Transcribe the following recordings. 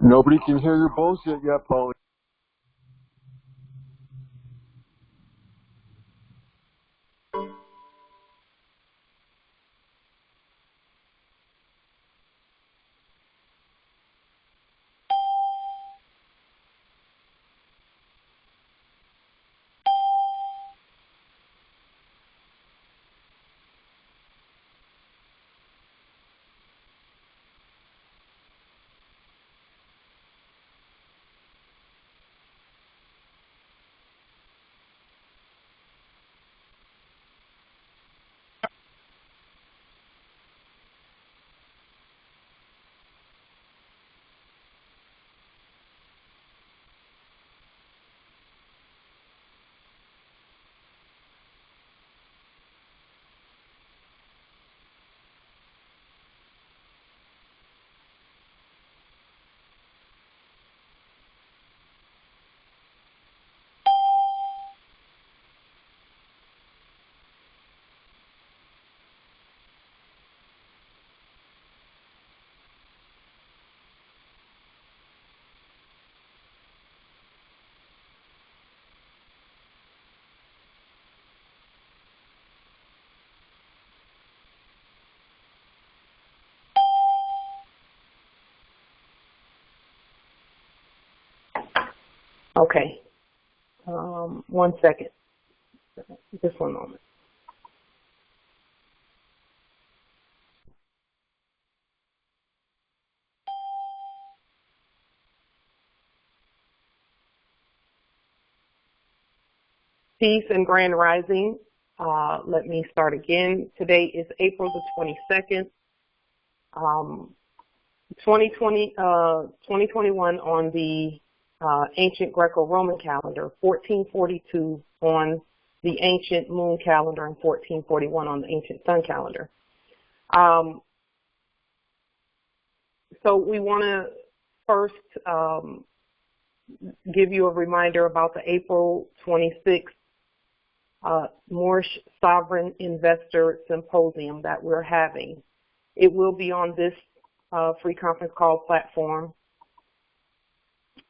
Nobody can hear your bullshit yet, Paulie. Okay. 1 second. Just 1 moment. Peace and grand rising. Let me start again. Today is April the 22nd, 2021 on the ancient Greco-Roman calendar, 1442 on the ancient moon calendar, and 1441 on the ancient sun calendar. So we want to first give you a reminder about the April 26th Moorishe Sovereign Investor Symposium that we're having. It will be on this free conference call platform,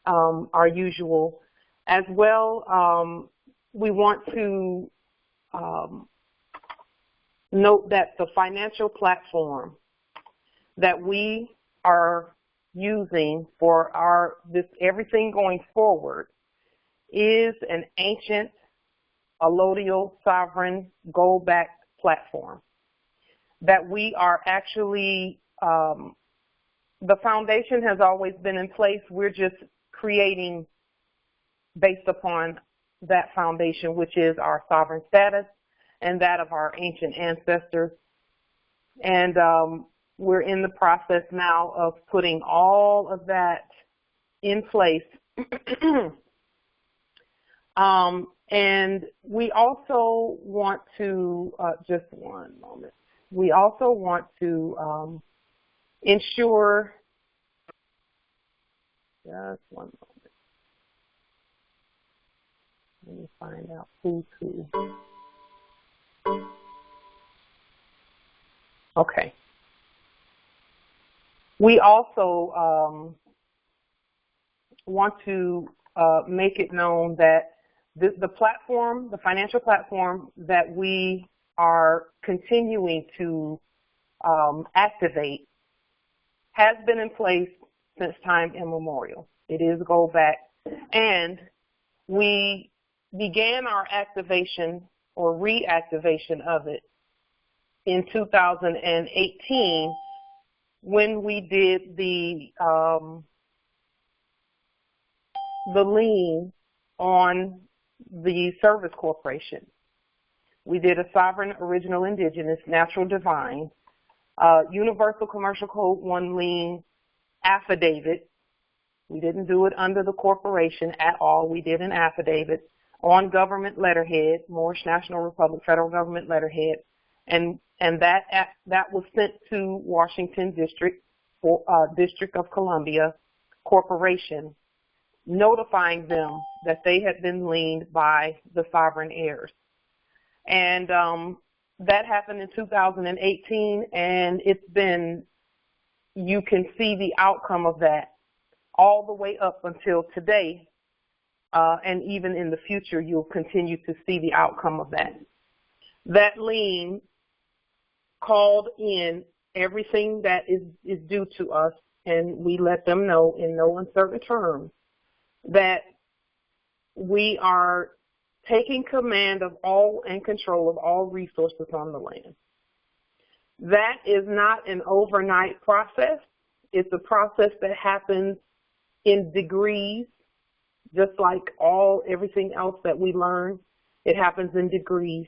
our usual. As well, we want to note that the financial platform that we are using for everything going forward is an ancient allodial sovereign gold-backed platform that we are actually, the foundation has always been in place. We're just creating based upon that foundation, which is our sovereign status and that of our ancient ancestors. And we're in the process now of putting all of that in place. And we also want to, just 1 moment, we also want to ensure, just 1 moment, let me find out who's who. Okay. We also want to make it known that the platform, the financial platform that we are continuing to activate has been in place since time immemorial. It is gold back, and we began our activation or reactivation of it in 2018 when we did the lien on the service corporation. We did a sovereign, original, indigenous, natural, divine, universal commercial code 1 lien affidavit. We didn't do it under the corporation at all. We did an affidavit on government letterhead, Moorishe National Republic, federal government letterhead, and that was sent to Washington District of Columbia Corporation, notifying them that they had been liened by the sovereign heirs. And that happened in 2018, and it's been, you can see the outcome of that all the way up until today, and even in the future, you'll continue to see the outcome of that. That lien called in everything that is due to us, and we let them know in no uncertain terms that we are taking command of all and control of all resources on the land. That is not an overnight process. It's a process that happens in degrees, just like everything else that we learn. It happens in degrees.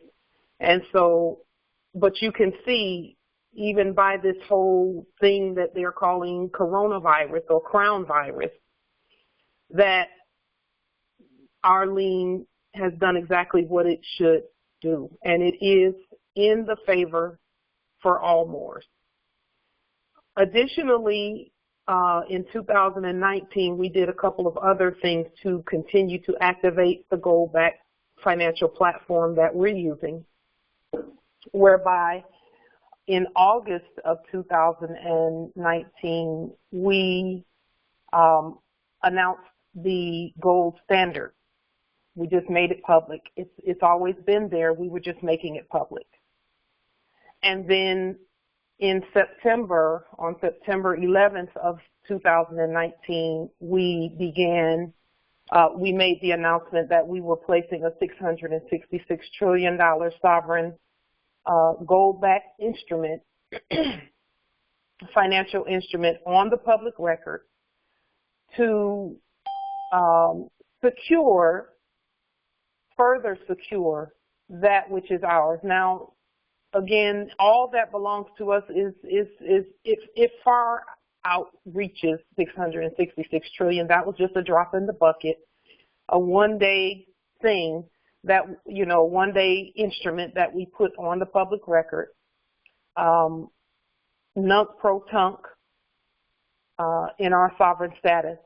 And so, but you can see, even by this whole thing that they're calling coronavirus or crown virus, that our lien has done exactly what it should do, and it is in the favor for all Moors. Additionally, in 2019, we did a couple of other things to continue to activate the gold-backed financial platform that we're using, whereby in August of 2019, we announced the gold standard. We just made it public. It's always been there. We were just making it public. And then in September, on September 11th of 2019, we made the announcement that we were placing a $666 trillion sovereign gold-backed instrument, financial instrument on the public record to further secure that which is ours. Now, again, all that belongs to us it far outreaches $666 trillion. That was just a drop in the bucket, a one-day thing that, one-day instrument that we put on the public record, nunc pro tunc, in our sovereign status.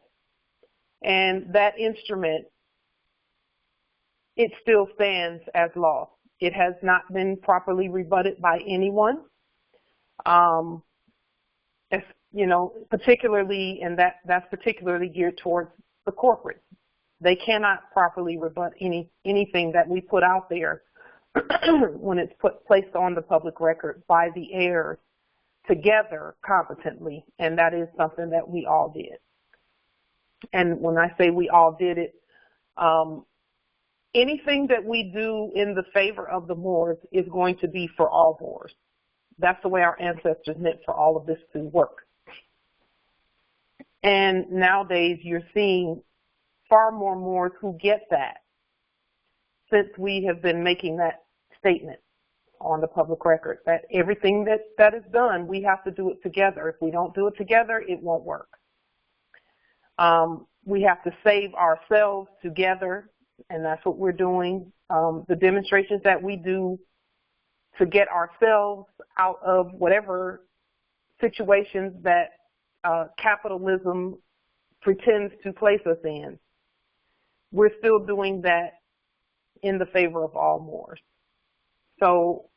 And that instrument, it still stands as law. It has not been properly rebutted by anyone, particularly, and that's particularly geared towards the corporate. They cannot properly rebut anything that we put out there when it's placed on the public record by the heirs together competently, and that is something that we all did. And when I say we all did it, anything that we do in the favor of the Moors is going to be for all Moors. That's the way our ancestors meant for all of this to work. And nowadays you're seeing far more Moors who get that, since we have been making that statement on the public record, that everything that is done, we have to do it together. If we don't do it together, it won't work. We have to save ourselves together, and that's what we're doing. The demonstrations that we do to get ourselves out of whatever situations that capitalism pretends to place us in, we're still doing that in the favor of all Moors. So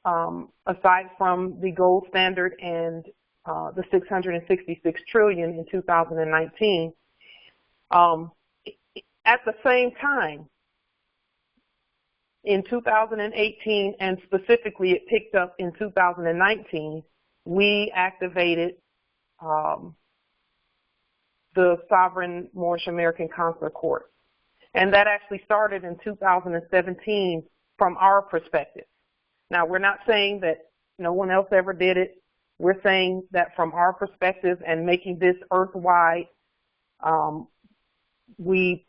aside from the gold standard and the $666 trillion in 2019, at the same time, in 2018, and specifically it picked up in 2019, we activated the sovereign Moorish American consular court. And that actually started in 2017 from our perspective. Now, we're not saying that no one else ever did it. We're saying that from our perspective and making this earth-wide, we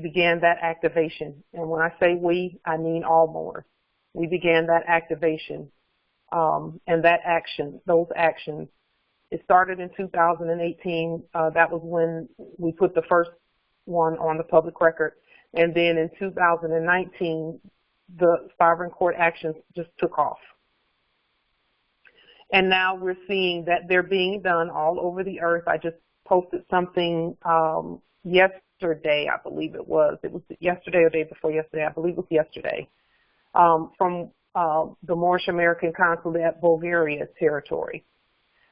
began that activation. And when I say we, I mean all Moors. We began that activation and that action, those actions. It started in 2018. That was when we put the first one on the public record. And then in 2019, the sovereign court actions just took off. And now we're seeing that they're being done all over the earth. I just posted something yesterday, I believe it was. It was yesterday or day before yesterday. I believe it was yesterday. From the Moorish American Consulate at Bulgaria territory.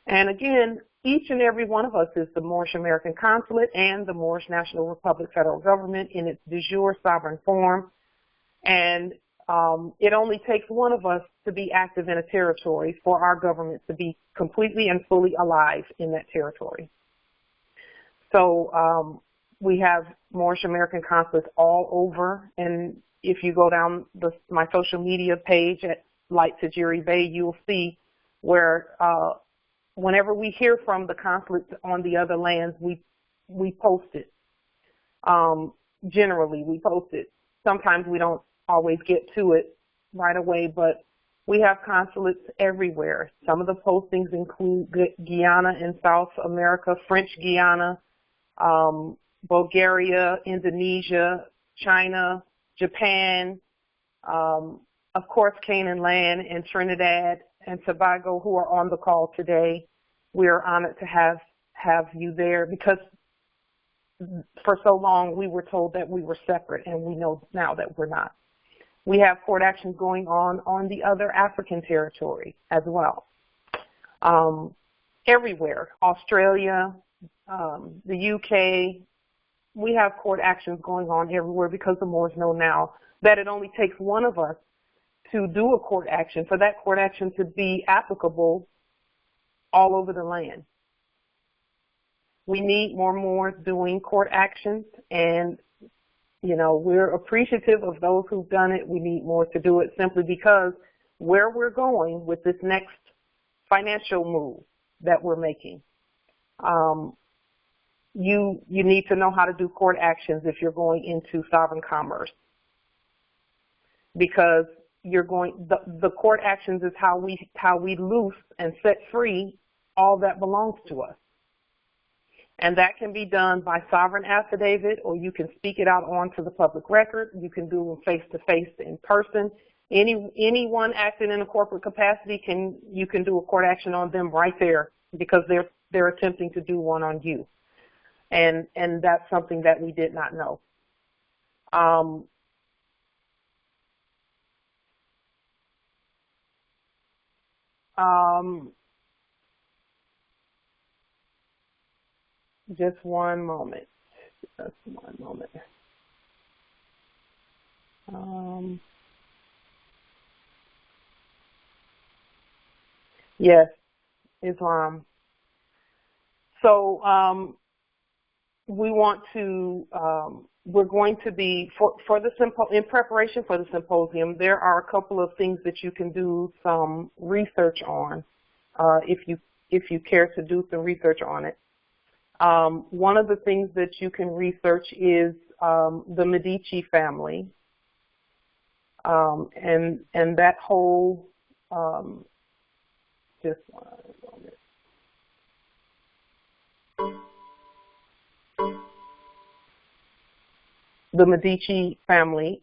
And again, each and every one of us is the Moorish American Consulate and the Moorish National Republic Federal Government in its de jure sovereign form. And it only takes one of us to be active in a territory for our government to be completely and fully alive in that territory. So we have Moorish American consulates all over, and if you go down my social media page at Light Tajiri Bay, you'll see where whenever we hear from the consulates on the other lands, we post it. Generally, we post it. Sometimes we don't always get to it right away, but we have consulates everywhere. Some of the postings include Guyana in South America, French Guiana, Bulgaria, Indonesia, China, Japan, of course, Canaan land and Trinidad and Tobago, who are on the call today. We are honored to have you there, because for so long we were told that we were separate, and we know now that we're not. We have court actions going on the other African territory as well. Everywhere, Australia, the UK, we have court actions going on everywhere, because the Moors know now that it only takes one of us to do a court action for that court action to be applicable all over the land. We need more Moors doing court actions, and you know, we're appreciative of those who've done it. We need more to do it, simply because where we're going with this next financial move that we're making, you need to know how to do court actions if you're going into sovereign commerce, because the court actions is how we loose and set free all that belongs to us. And that can be done by sovereign affidavit, or you can speak it out onto the public record. You can do them face-to-face in person. Anyone acting in a corporate capacity you can do a court action on them right there, because they're attempting to do one on you. And that's something that we did not know. Just one moment. Just one moment. Yes, Islam. So we want to. We're going to be in preparation for the symposium. There are a couple of things that you can do some research on, if you care to do some research on it. One of the things that you can research is the Medici family, and that whole, just one moment. The Medici family.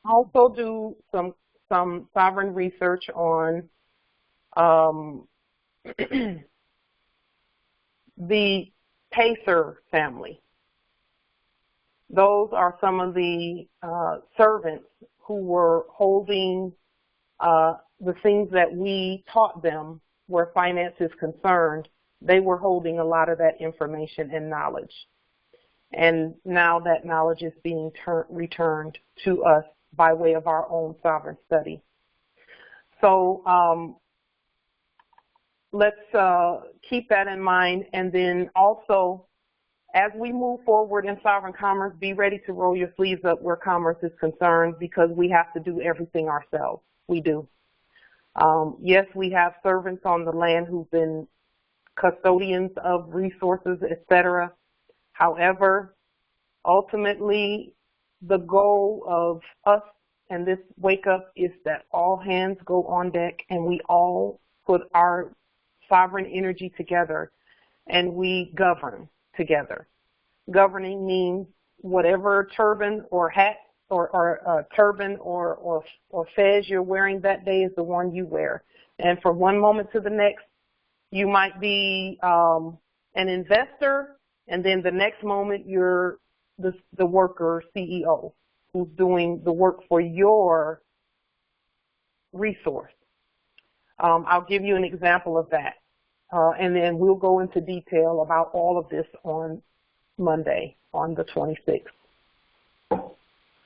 Also do some sovereign research on the Pacer family. Those are some of the servants who were holding the things that we taught them where finance is concerned. They were holding a lot of that information and knowledge. And now that knowledge is being returned to us by way of our own sovereign study. So let's keep that in mind. And then also, as we move forward in sovereign commerce, be ready to roll your sleeves up where commerce is concerned, because we have to do everything ourselves. We do. Yes, we have servants on the land who've been custodians of resources, etc. However, ultimately, the goal of us and this wake up is that all hands go on deck and we all put our sovereign energy together and we govern together. Governing means whatever turban or hat or turban or fez you're wearing that day is the one you wear. And from one moment to the next, you might be an investor, and then the next moment you're the worker CEO who's doing the work for your resource. I'll give you an example of that. And then we'll go into detail about all of this on Monday, on the 26th.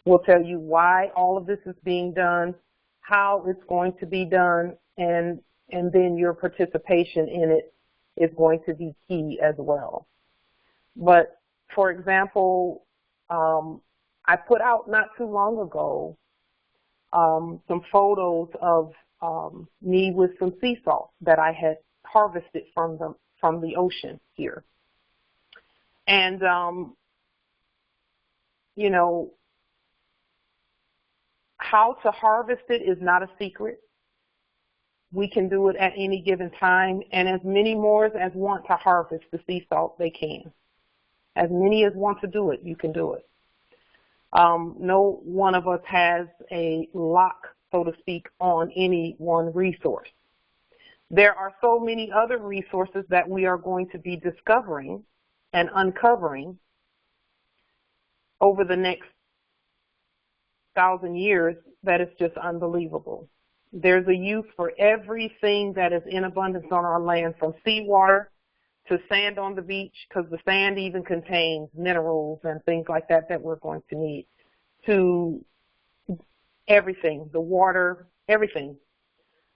We'll tell you why all of this is being done, how it's going to be done, and then your participation in it is going to be key as well. But, for example, I put out not too long ago some photos of me with some sea salt that I had harvested from the ocean here. And, you know, how to harvest it is not a secret. We can do it at any given time, and as many Moors as want to harvest the sea salt, they can. As many as want to do it, you can do it. No one of us has a lock, so to speak, on any one resource. There are so many other resources that we are going to be discovering and uncovering over the next 1,000 years that is just unbelievable. There's a use for everything that is in abundance on our land, from seawater to sand on the beach, because the sand even contains minerals and things like that that we're going to need, to everything, the water, everything.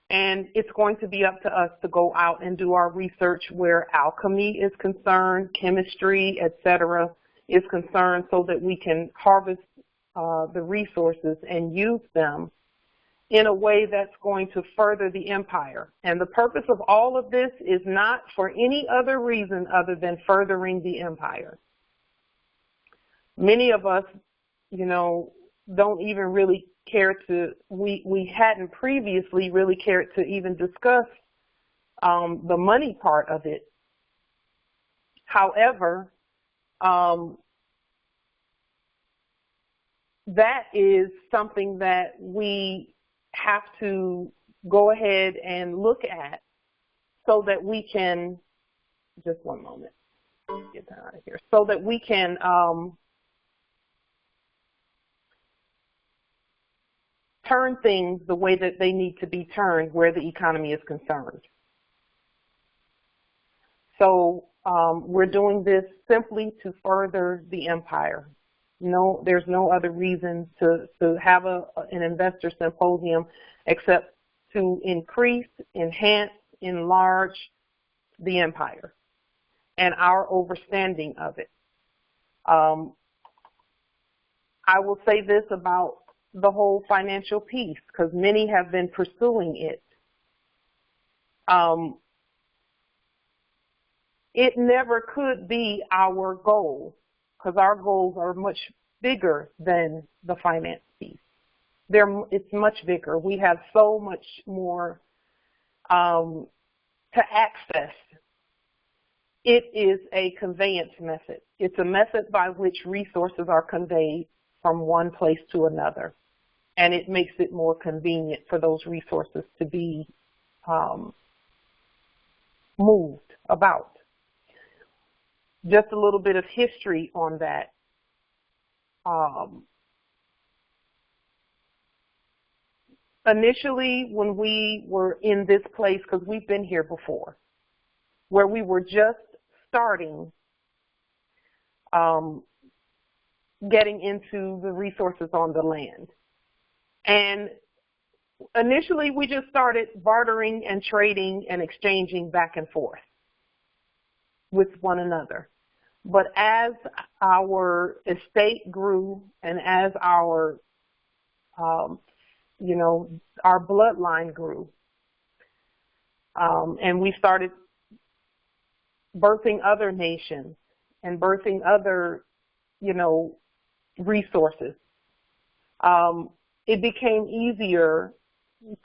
And it's going to be up to us to go out and do our research where alchemy is concerned, chemistry, etc. is concerned, so that we can harvest the resources and use them in a way that's going to further the empire. And the purpose of all of this is not for any other reason other than furthering the empire. Many of us, you know, don't even really care to, we hadn't previously really cared to even discuss the money part of it. However, that is something that we have to go ahead and look at so that we can, just one moment, get that out of here, so that we can turn things the way that they need to be turned where the economy is concerned. So we're doing this simply to further the empire. No, there's no other reason to have an investor symposium except to increase, enhance, enlarge the empire and our understanding of it. I will say this about the whole financial piece, because many have been pursuing it. It never could be our goal, because our goals are much bigger than the finance piece. It's much bigger. We have so much more to access. It is a conveyance method. It's a method by which resources are conveyed from one place to another, and it makes it more convenient for those resources to be moved about. Just a little bit of history on that. Initially, when we were in this place, because we've been here before, where we were just starting getting into the resources on the land. And initially, we just started bartering and trading and exchanging back and forth with one another. But as our estate grew and as our, you know, our bloodline grew, and we started birthing other nations and birthing other, you know, resources, it became easier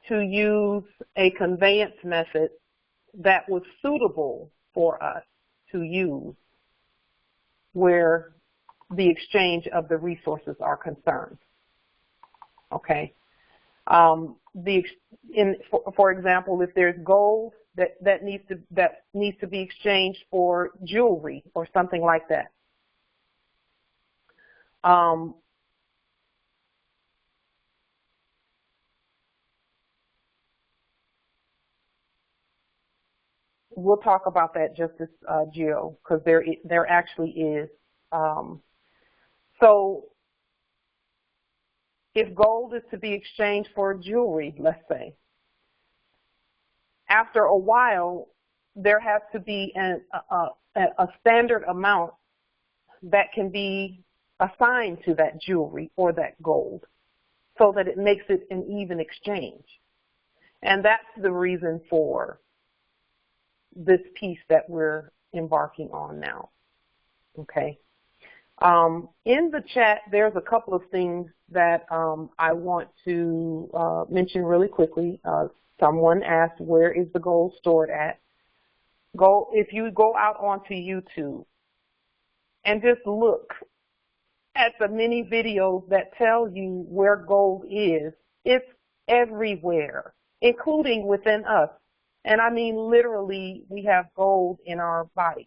to use a conveyance method that was suitable for us to use where the exchange of the resources are concerned. Okay. For example, if there's gold that needs to be exchanged for jewelry or something like that, we'll talk about that, Justice Gio, because there actually is. So if gold is to be exchanged for jewelry, let's say, after a while, there has to be a standard amount that can be assigned to that jewelry or that gold so that it makes it an even exchange. And that's the reason for this piece that we're embarking on now. Okay. In the chat, there's a couple of things that I want to mention really quickly. Someone asked, where is the gold stored at? If you go out onto YouTube and just look at the many videos that tell you where gold is, it's everywhere, including within us. And I mean literally, we have gold in our bodies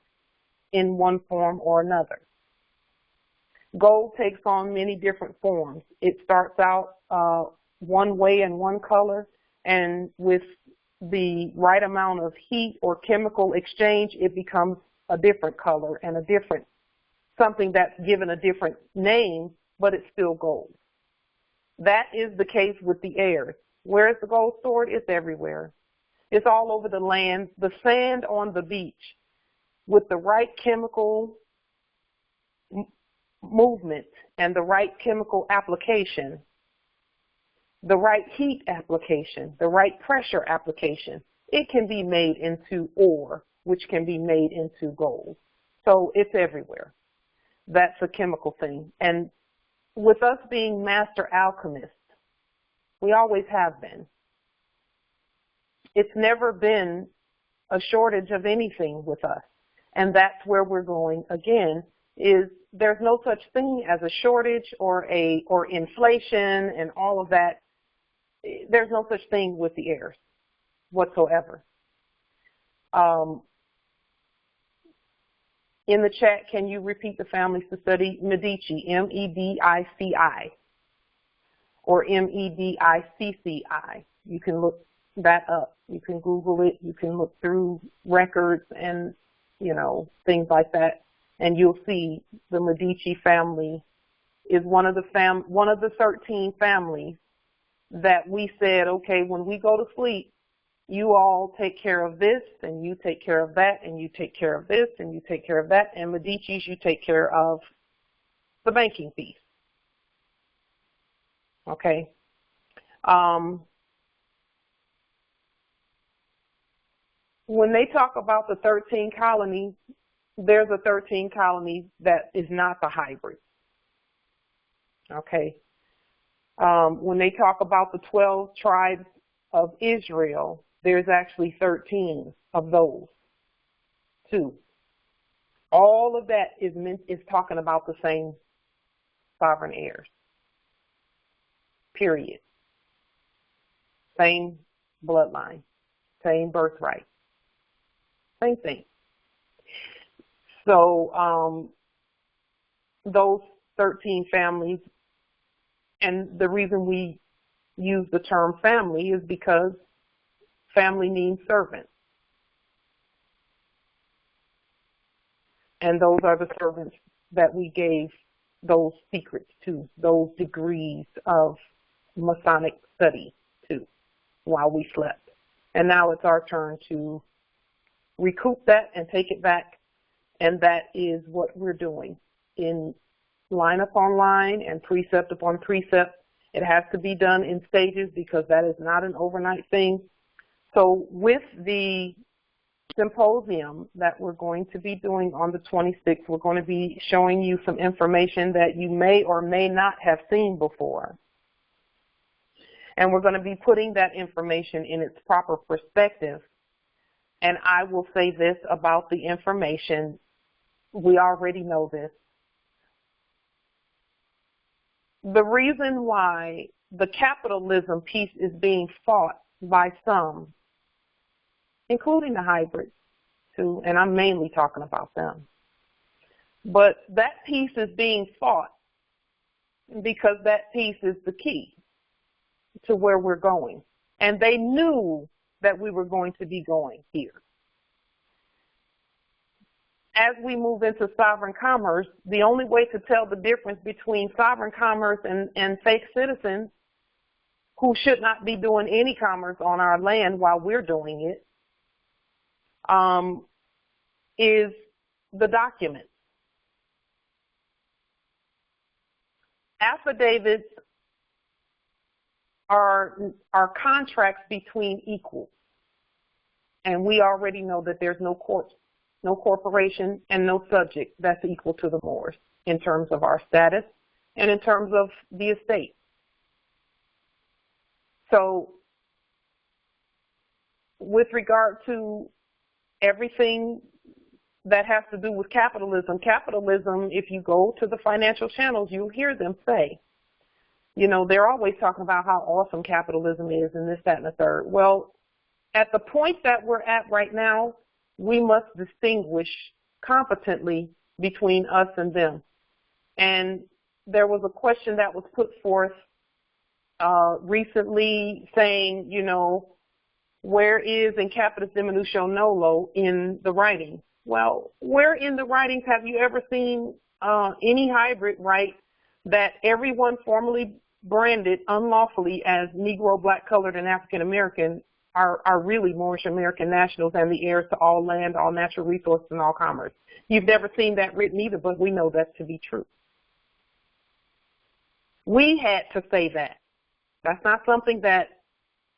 in one form or another. Gold takes on many different forms. It starts out one way and one color, and with the right amount of heat or chemical exchange, it becomes a different color and a different, something that's given a different name, but it's still gold. That is the case with the heirs. Where is the gold stored? It's everywhere. It's all over the land, the sand on the beach. With the right chemical movement and the right chemical application, the right heat application, the right pressure application, it can be made into ore, which can be made into gold. So it's everywhere. That's a chemical thing. And with us being master alchemists, we always have been. It's never been a shortage of anything with us. And that's where we're going again, is there's no such thing as a shortage or inflation and all of that. There's no such thing with the heirs whatsoever. In the chat, can you repeat the families to study? Medici, M-E-D-I-C-I, or M-E-D-I-C-C-I. You can look that up. You can Google it. You can look through records and, you know, things like that, and you'll see the Medici family is one of the 13 families that we said, okay, when we go to sleep, you all take care of this, and you take care of that, and you take care of this, and you take care of that, and Medici's, you take care of the banking piece. Okay. When they talk about the 13 colonies, there's a 13 colonies that is not the hybrid. Okay. When they talk about the 12 tribes of Israel, there's actually 13 of those too. All of that is talking about the same sovereign heirs. Period. Same bloodline, same birthright, same thing. So those 13 families, and the reason we use the term family is because family means servant. And those are the servants that we gave those secrets to, those degrees of Masonic study to, while we slept. And now it's our turn to recoup that and take it back. And that is what we're doing in line upon line and precept upon precept. It has to be done in stages because that is not an overnight thing. So with the symposium that we're going to be doing on the 26th, we're going to be showing you some information that you may or may not have seen before. And we're going to be putting that information in its proper perspective. And I will say this about the information. We already know this. The reason why the capitalism piece is being fought by some, including the hybrids too, and I'm mainly talking about them, but that piece is being fought because that piece is the key to where we're going. And they knew that we were going to be going here. as we move into sovereign commerce, the only way to tell the difference between sovereign commerce and fake citizens who should not be doing any commerce on our land while we're doing it, is the document. Affidavits are contracts between equals. And we already know that there's no court, no corporation, and no subject that's equal to the Moors in terms of our status and in terms of the estate. So with regard to everything that has to do with capitalism, if you go to the financial channels, you'll hear them say, you know, they're always talking about how awesome capitalism is and this, that, and the third. Well, at the point that we're at right now, we must distinguish competently between us and them. And there was a question that was put forth recently saying, you know, where is in capitis dimiutio nolo in the writing? Well, where in the writings have you ever seen any hybrid write that everyone formerly branded unlawfully as Negro, Black, Colored, and African American are really Moorish American nationals and the heirs to all land, all natural resources, and all commerce? You've never seen that written either, but we know that to be true. We had to say that. That's not something that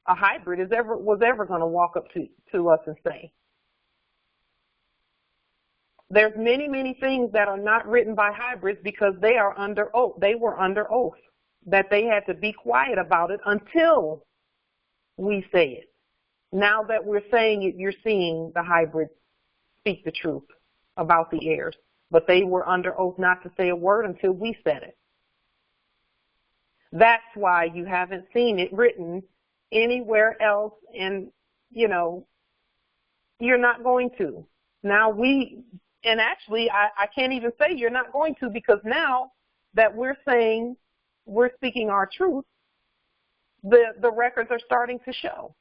a hybrid was ever going to walk up to us and say. There's many, many things that are not written by hybrids because they are under oath. They were under oath that they had to be quiet about it until we say it. Now that we're saying it, you're seeing the hybrids speak the truth about the heirs. But they were under oath not to say a word until we said it. That's why you haven't seen it written anywhere else, and, you know, you're not going to. Now and actually, I can't even say you're not going to, because now that we're saying we're speaking our truth, the records are starting to show.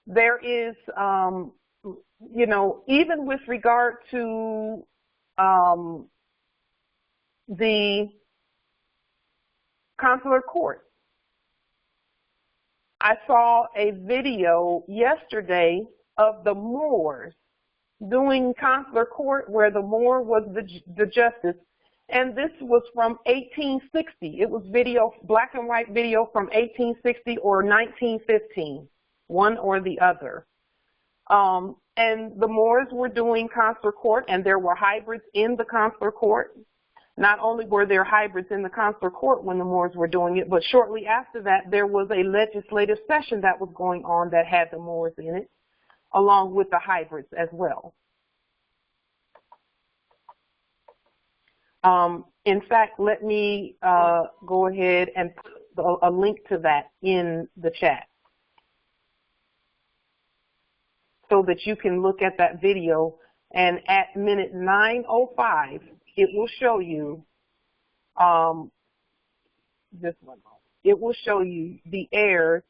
There is, you know, even with regard to the consular court, I saw a video yesterday of the Moors doing consular court where the Moor was the justice, and this was from 1860. It was video, black and white video from 1860 or 1915, one or the other. And the Moors were doing consular court, and there were hybrids in the consular court. Not only were there hybrids in the consular court when the Moors were doing it, but shortly after that, there was a legislative session that was going on that had the Moors in it, along with the hybrids as well. In fact, let me go ahead and put a link to that in the chat so that you can look at that video. And at minute 9:05, it will show you, just one moment, it will show you the heirs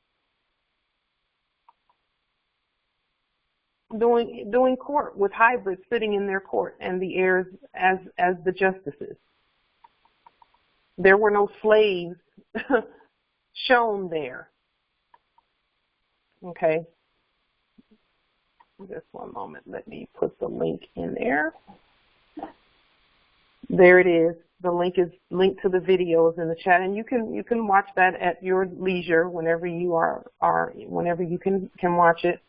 doing court with hybrids sitting in their court and the heirs as the justices. There were no slaves shown there. Okay. Just one moment. Let me put the link in there. There it is. The link is linked to the videos in the chat, and you can watch that at your leisure whenever you whenever you can watch it.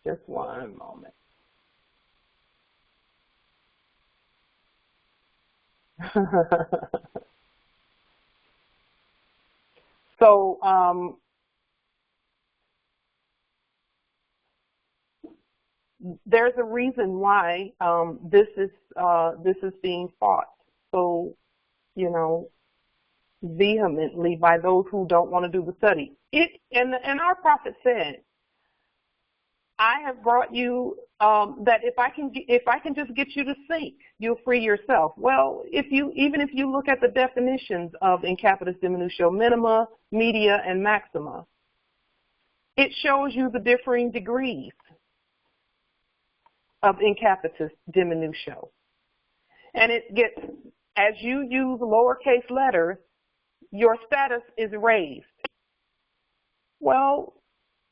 Just one moment. So there's a reason why this is being fought so, you know, vehemently by those who don't want to do the study. And our prophet said, I have brought you that if I can just get you to think, you'll free yourself. Well, even if you look at the definitions of in capitis diminutio, minima, media, and maxima, it shows you the differing degrees of in capitis diminutio. And it gets, as you use lowercase letters, your status is raised. Well,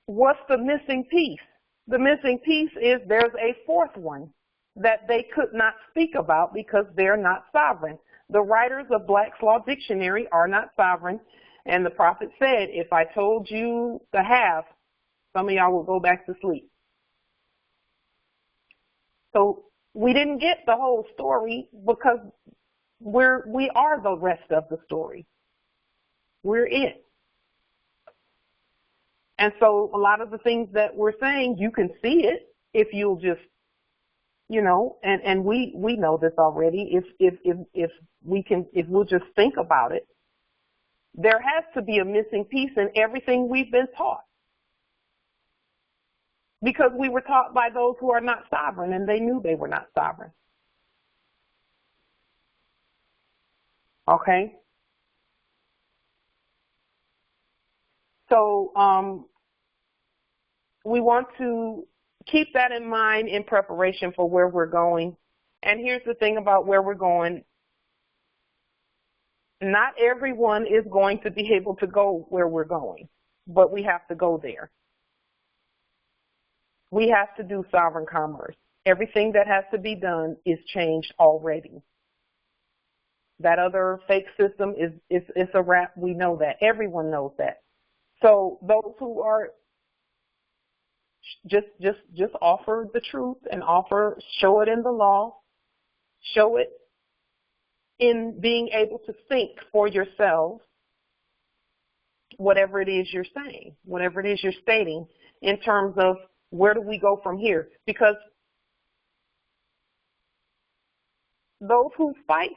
what's the missing piece? The missing piece is there's a fourth one that they could not speak about because they're not sovereign. The writers of Black's Law Dictionary are not sovereign, and the prophet said, if I told you the half, some of y'all will go back to sleep. So we didn't get the whole story because we are the rest of the story. We're it. And so a lot of the things that we're saying, you can see it if you'll just, you know, and we know this already. If we'll just think about it, there has to be a missing piece in everything we've been taught. Because we were taught by those who are not sovereign, and they knew they were not sovereign. Okay? So we want to keep that in mind in preparation for where we're going. And here's the thing about where we're going. Not everyone is going to be able to go where we're going, but we have to go there. We have to do sovereign commerce. Everything that has to be done is changed already. That other fake system is a wrap. We know that. Everyone knows that. So those who are just offer the truth and show it in the law, show it in being able to think for yourselves whatever it is you're saying, whatever it is you're stating in terms of where do we go from here? Because those who fight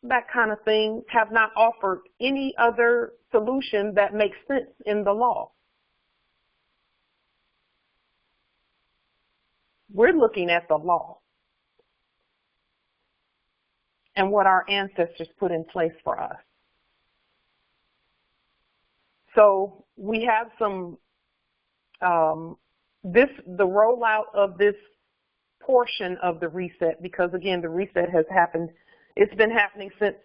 that kind of thing have not offered any other solution that makes sense in the law. We're looking at the law and what our ancestors put in place for us. So we have some, the rollout of this portion of the reset, because again, the reset has happened. It's been happening since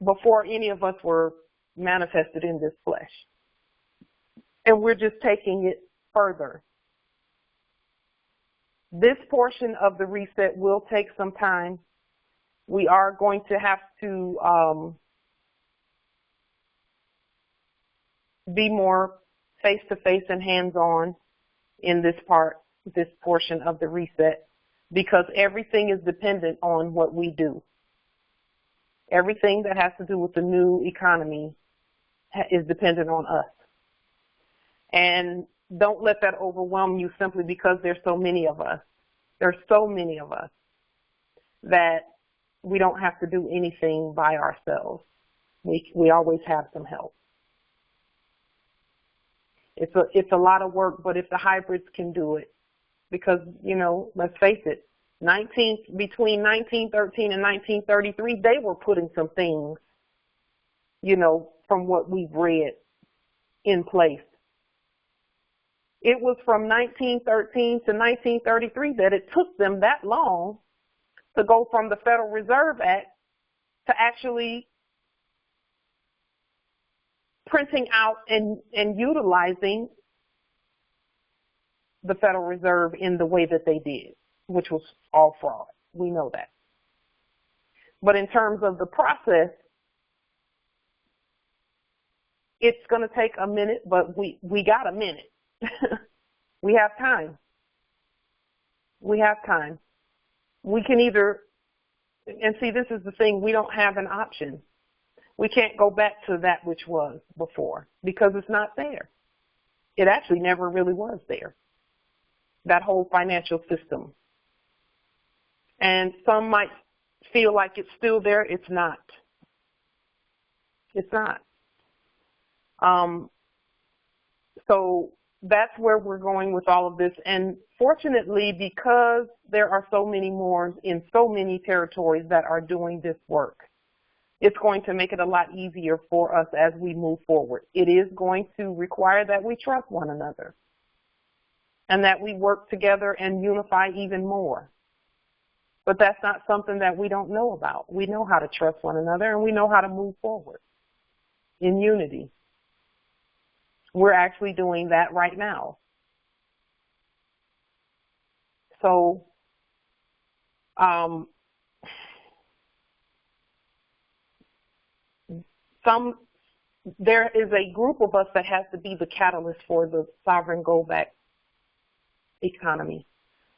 before any of us were manifested in this flesh. And we're just taking it further. This portion of the reset will take some time. We are going to have to be more face-to-face and hands-on in this portion of the reset, because everything is dependent on what we do. Everything that has to do with the new economy is dependent on us. And don't let that overwhelm you simply because there's so many of us. There's so many of us that we don't have to do anything by ourselves. We always have some help. It's a lot of work, but if the hybrids can do it, because, you know, let's face it, between 1913 and 1933, they were putting some things, you know, from what we've read in place. It was from 1913 to 1933 that it took them that long to go from the Federal Reserve Act to actually printing out and utilizing the Federal Reserve in the way that they did, which was all fraud. We know that. But in terms of the process, it's going to take a minute, but we got a minute. We have time. We have time. We can either, and see, this is the thing, we don't have an option. We can't go back to that which was before because it's not there. It actually never really was there, that whole financial system. And some might feel like it's still there. It's not. It's not. So that's where we're going with all of this. And fortunately, because there are so many Moors in so many territories that are doing this work, it's going to make it a lot easier for us as we move forward. It is going to require that we trust one another and that we work together and unify even more. But that's not something that we don't know about. We know how to trust one another, and we know how to move forward in unity. We're actually doing that right now. So, there is a group of us that has to be the catalyst for the sovereign go-back economy.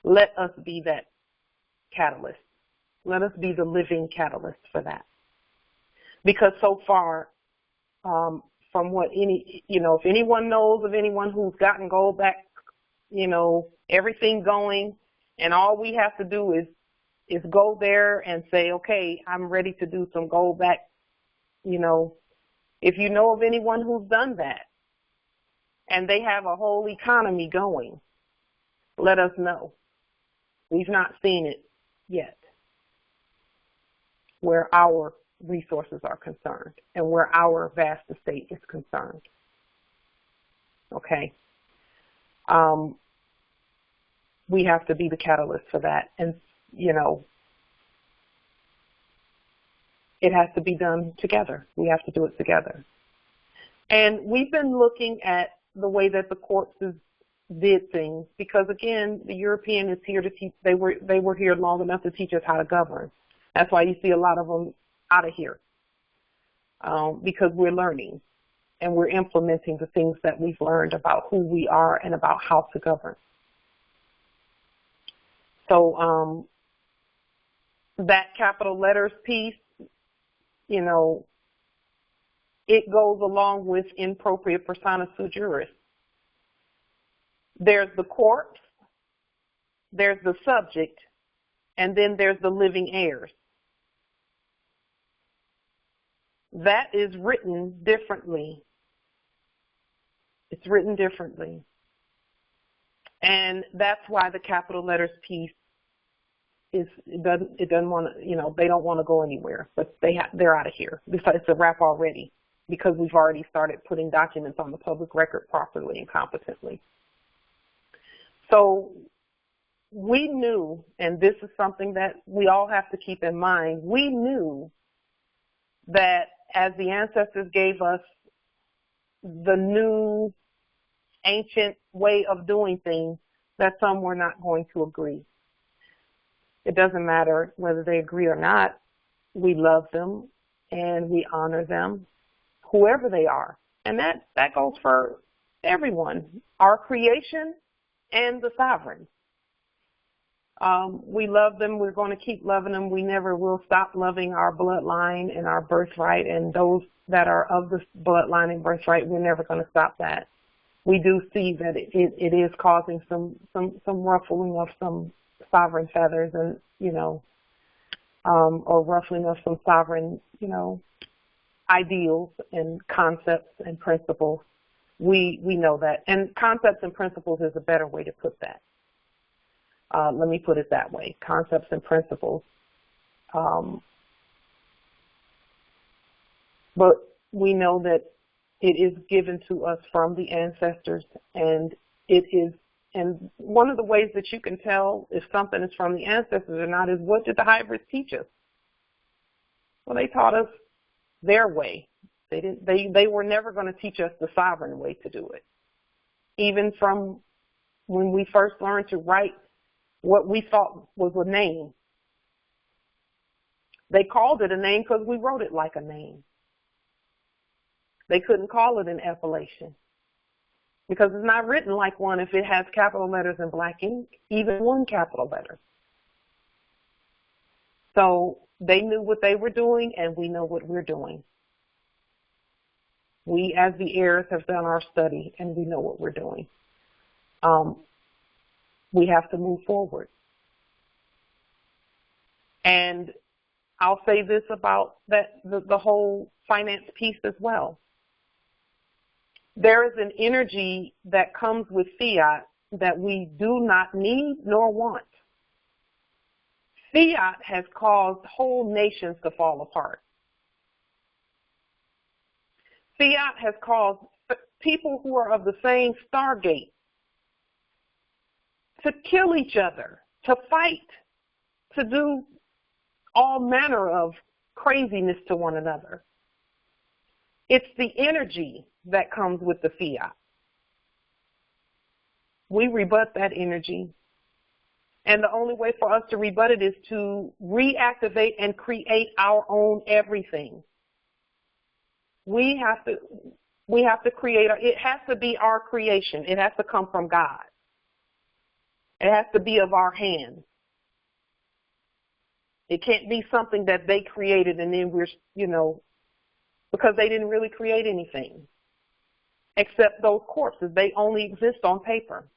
Let us be that catalyst. Let us be the living catalyst for that. Because so far, from what if anyone knows of anyone who's gotten gold back, everything going, and all we have to do is go there and say, okay, I'm ready to do some gold back, if you know of anyone who's done that and they have a whole economy going, let us know. We've not seen it yet where our resources are concerned and where our vast estate is concerned. Okay. We have to be the catalyst for that. And, it has to be done together. We have to do it together. And we've been looking at the way that the courts did things because, again, the European is here to teach. They were here long enough to teach us how to govern. That's why you see a lot of them out of here, because we're learning and we're implementing the things that we've learned about who we are and about how to govern. So that capital letters piece, it goes along with in propria persona sui juris. There's the corpse, there's the subject, and then there's the living heirs. That is written differently. It's written differently. And that's why the capital letters piece it doesn't want to, they don't want to go anywhere, but they're out of here. It's a wrap already because we've already started putting documents on the public record properly and competently. So we knew, and this is something that we all have to keep in mind, we knew that as the ancestors gave us the new ancient way of doing things, that some were not going to agree. It doesn't matter whether they agree or not. We love them and we honor them, whoever they are. And that goes for everyone, our creation and the sovereign. We love them. We're going to keep loving them. We never will stop loving our bloodline and our birthright, and those that are of the bloodline and birthright, we're never going to stop that. We do see that it is causing some ruffling of some sovereign feathers and, or ruffling of some sovereign, ideals and concepts and principles. We know that. And concepts and principles is a better way to put that. Let me put it that way, concepts and principles. But we know that it is given to us from the ancestors, and and one of the ways that you can tell if something is from the ancestors or not is, what did the hybrids teach us? Well, they taught us their way. They were never going to teach us the sovereign way to do it. Even from when we first learned to write what we thought was a name, they called it a name because we wrote it like a name. They couldn't call it an appellation because it's not written like one if it has capital letters in black ink, even one capital letter. So they knew what they were doing, and we know what we're doing. We, as the heirs, have done our study, and we know what we're doing. We have to move forward. And I'll say this about the whole finance piece as well. There is an energy that comes with fiat that we do not need nor want. Fiat has caused whole nations to fall apart. Fiat has caused people who are of the same Stargate to kill each other, to fight, to do all manner of craziness to one another. It's the energy that comes with the fiat. We rebut that energy. And the only way for us to rebut it is to reactivate and create our own everything. We have to create, it has to be our creation. It has to come from God. It has to be of our hands. It can't be something that they created and then we're, because they didn't really create anything except those corpses. They only exist on paper.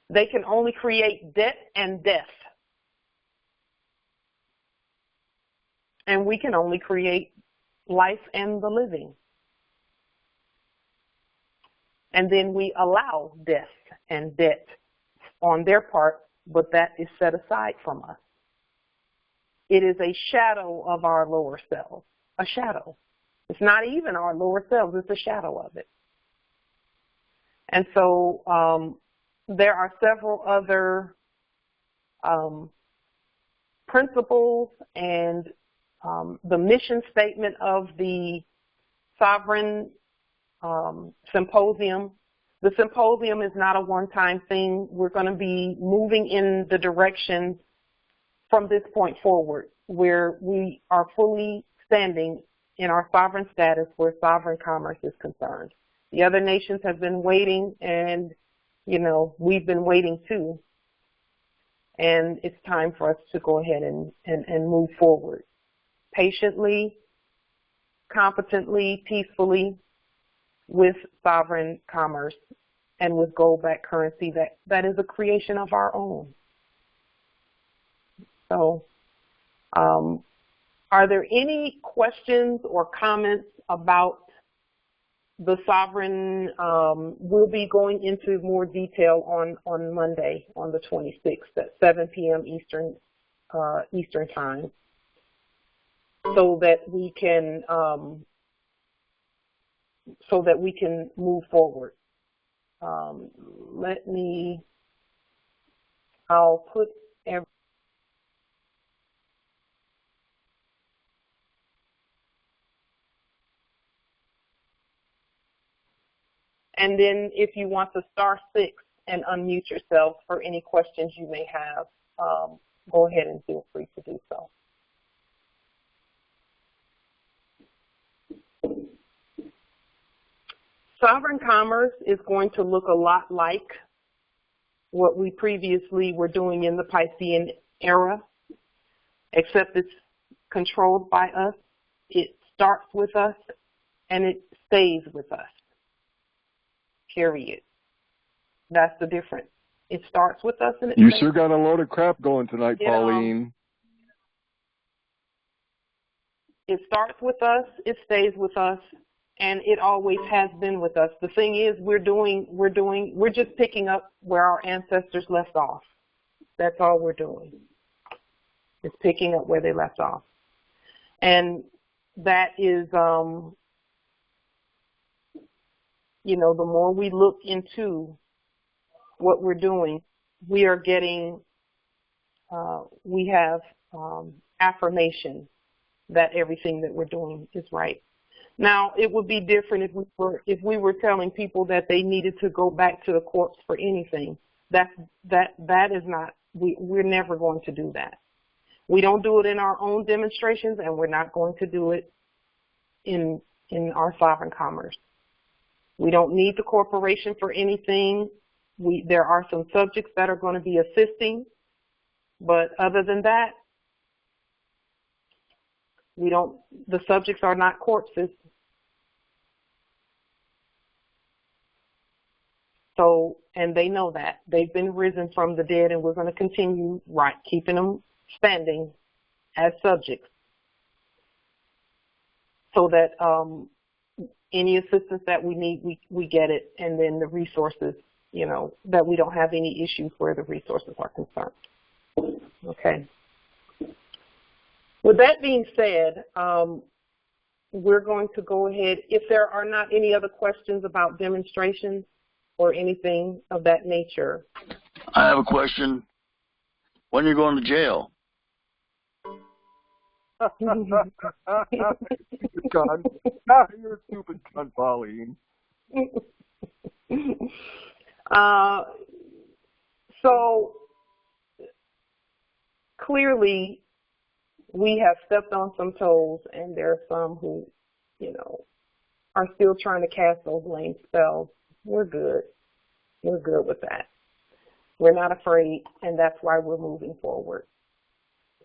They can only create debt and death. And we can only create life and the living. And then we allow death and debt on their part, but that is set aside from us. It is a shadow of our lower selves, a shadow. It's not even our lower selves, it's a shadow of it. And so there are several other principles and the mission statement of the sovereign symposium. The symposium is not a one-time thing. We're going to be moving in the direction from this point forward where we are fully standing in our sovereign status where sovereign commerce is concerned. The other nations have been waiting, and, we've been waiting too. And it's time for us to go ahead and move forward patiently, competently, peacefully, with sovereign commerce and with gold-backed currency that is a creation of our own. So, are there any questions or comments about the sovereign? We'll be going into more detail on Monday, on the 26th at 7 p.m. Eastern time, so that we can move forward. I'll put every. And then if you want to *6 and unmute yourself for any questions you may have, go ahead and feel free to do so. Sovereign commerce is going to look a lot like what we previously were doing in the Piscean era, except it's controlled by us. It starts with us, and it stays with us. Period. That's the difference. It starts with us, and it You stays. sure got a load of crap going tonight, Pauline. It starts with us, it stays with us, and it always has been with us. The thing is, we're just picking up where our ancestors left off. That's all we're doing. It's picking up where they left off. And that is, the more we look into what we're doing, we are getting, we have affirmation that everything that we're doing is right. Now, it would be different if we were telling people that they needed to go back to the courts for anything. That is not. We're never going to do that. We don't do it in our own demonstrations, and we're not going to do it in our sovereign commerce. We don't need the corporation for anything. There are some subjects that are going to be assisting, but other than that, the subjects are not corpses. So, and they know that. They've been risen from the dead, and we're going to continue keeping them standing as subjects, so that any assistance that we need, we get it, and then the resources, you know, that we don't have any issues where the resources are concerned. Okay. With that being said, we're going to go ahead. If there are not any other questions about demonstrations or anything of that nature. I have a question. When are you going to jail? You're a stupid cunt, Pauline. So clearly we have stepped on some toes, and there are some who, you know, are still trying to cast those lame spells. We're good. We're good with that. We're not afraid, and that's why we're moving forward.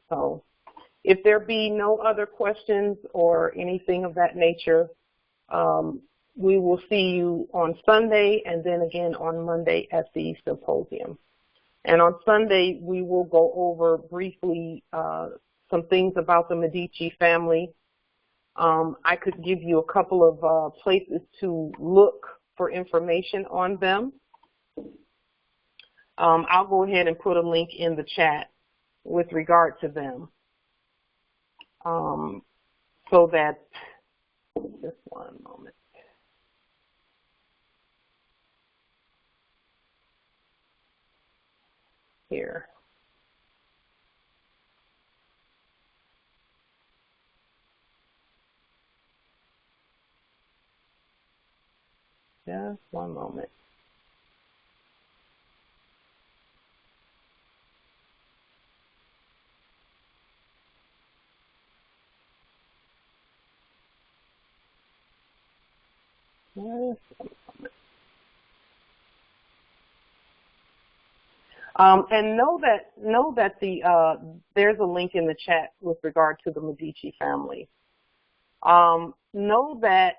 So if there be no other questions or anything of that nature, we will see you on Sunday and then again on Monday at the symposium. And on Sunday, we will go over briefly some things about the Medici family. I could give you a couple of places to look for information on them. I'll go ahead and put a link in the chat with regard to them. So that, just one moment. Here. Just one moment. And know that there's a link in the chat with regard to the Medici family. Know that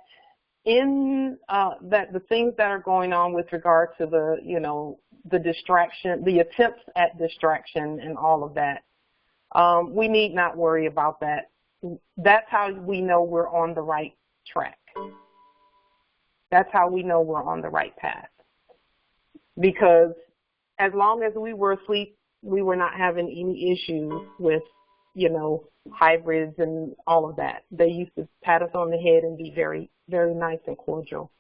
that the things that are going on with regard to the, you know, the distraction, the attempts at distraction and all of that, we need not worry about that. That's how we know we're on the right track. That's how we know we're on the right path. Because as long as we were asleep, we were not having any issues with, you know, hybrids and all of that. They used to pat us on the head and be very, very nice and cordial.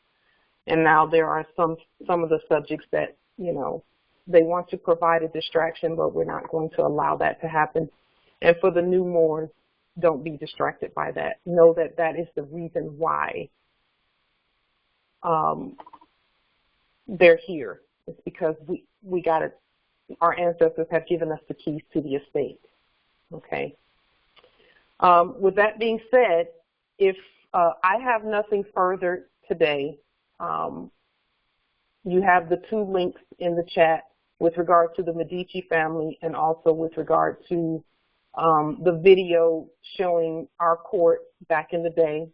And now there are some of the subjects that, you know, they want to provide a distraction, but we're not going to allow that to happen. And for the new Moors, don't be distracted by that. Know that that is the reason why they're here. It's because we got it. Our ancestors have given us the keys to the estate. Okay. With that being said, if I have nothing further today, you have the two links in the chat with regard to the Medici family and also with regard to the video showing our court back in the day.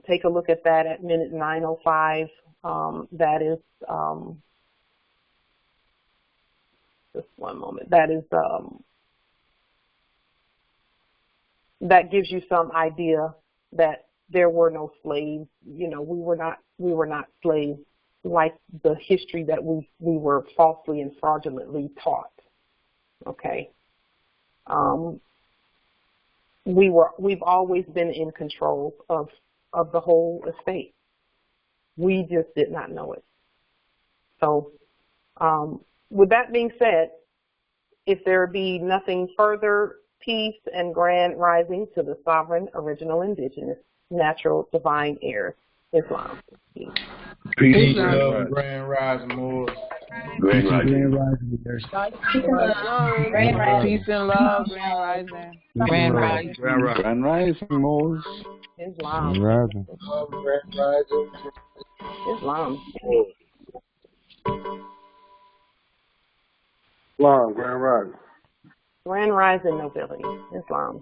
Take a look at that at minute 9:05. That is, just one moment. That is, that gives you some idea that there were no slaves. You know, we were not slaves like the history that we were falsely and fraudulently taught. Okay. We've always been in control of the whole estate. We just did not know it. So with that being said, if there be nothing further, peace and grand rising to the sovereign, original, indigenous, natural, divine heirs, Islam. Peace and love, grand rising, Moors. Grand rising. Grand rising. Peace and love, grand rising. Grand rising. Grand rising, Moors. Islam. Rising. Grand rising. Islam. Islam, grand rising. Grand rising nobility. Islam.